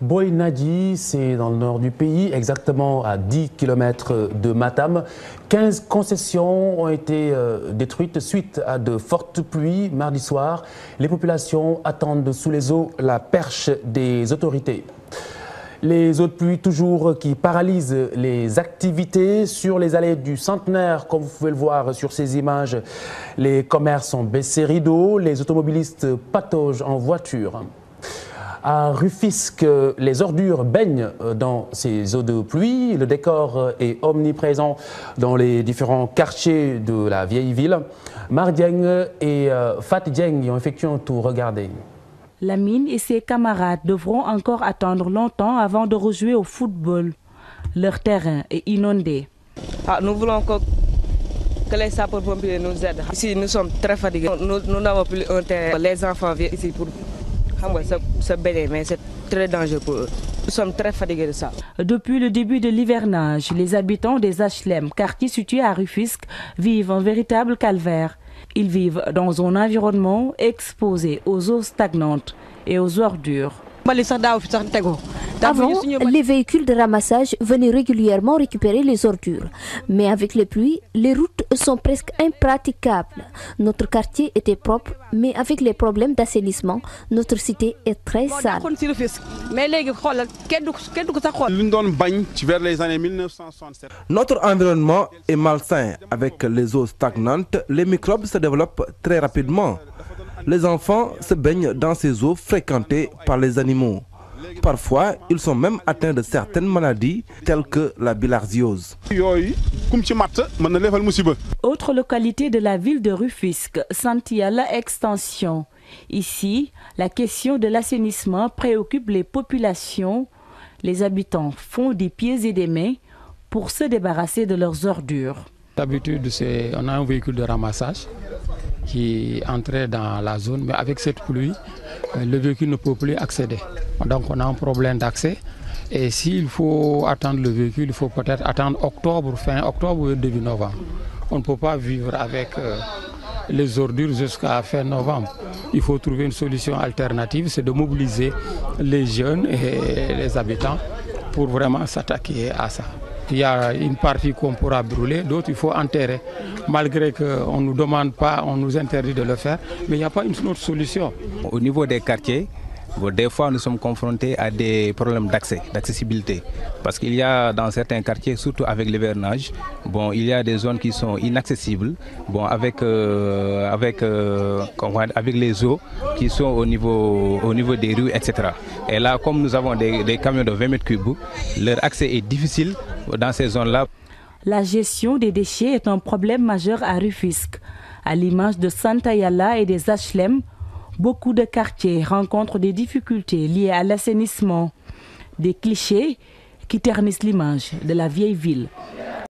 Boy-Nadi, c'est dans le nord du pays, exactement à 10 km de Matam. 15 concessions ont été détruites suite à de fortes pluies mardi soir. Les populations attendent sous les eaux la perche des autorités. Les eaux de pluie toujours qui paralysent les activités sur les allées du Centenaire, comme vous pouvez le voir sur ces images. Les commerces ont baissé rideau, les automobilistes pataugent en voiture. À Rufisque, les ordures baignent dans ces eaux de pluie. Le décor est omniprésent dans les différents quartiers de la vieille ville. Mar Dieng et Fat Dieng y ont effectué un tour. Regardez. Lamine et ses camarades devront encore attendre longtemps avant de rejouer au football. Leur terrain est inondé. Nous voulons que les sapeurs-pompiers nous aident. Ici, nous sommes très fatigués. Nous n'avons plus un terrain. Les enfants viennent ici pour se baigner, mais c'est très dangereux pour eux. Nous sommes très fatigués de ça. Depuis le début de l'hivernage, les habitants des HLM, quartier situé à Rufisque, vivent un véritable calvaire. Ils vivent dans un environnement exposé aux eaux stagnantes et aux ordures. Avant, les véhicules de ramassage venaient régulièrement récupérer les ordures. Mais avec les pluies, les routes sont presque impraticables. Notre quartier était propre, mais avec les problèmes d'assainissement, notre cité est très sale. Notre environnement est malsain. Avec les eaux stagnantes, les microbes se développent très rapidement. Les enfants se baignent dans ces eaux fréquentées par les animaux. Parfois, ils sont même atteints de certaines maladies telles que la bilharziose. Autre localité de la ville de Rufisque, Santiala Extension. Ici, la question de l'assainissement préoccupe les populations. Les habitants font des pieds et des mains pour se débarrasser de leurs ordures. D'habitude, on a un véhicule de ramassage qui entrait dans la zone, mais avec cette pluie, le véhicule ne peut plus accéder. Donc on a un problème d'accès. Et s'il faut attendre le véhicule, il faut peut-être attendre octobre, fin octobre ou début novembre. On ne peut pas vivre avec les ordures jusqu'à fin novembre. Il faut trouver une solution alternative, c'est de mobiliser les jeunes et les habitants pour vraiment s'attaquer à ça. Il y a une partie qu'on pourra brûler, d'autres il faut enterrer. Malgré qu'on ne nous demande pas, on nous interdit de le faire, mais il n'y a pas une autre solution. Au niveau des quartiers, des fois nous sommes confrontés à des problèmes d'accessibilité. Parce qu'il y a dans certains quartiers, surtout avec l'hivernage, il y a des zones qui sont inaccessibles avec les eaux qui sont au niveau des rues, etc. Et là, comme nous avons des camions de 20 mètres cubes, leur accès est difficile dans ces zones-là. La gestion des déchets est un problème majeur à Rufisque. À l'image de Santayala et des HLM, beaucoup de quartiers rencontrent des difficultés liées à l'assainissement. Des clichés qui ternissent l'image de la vieille ville.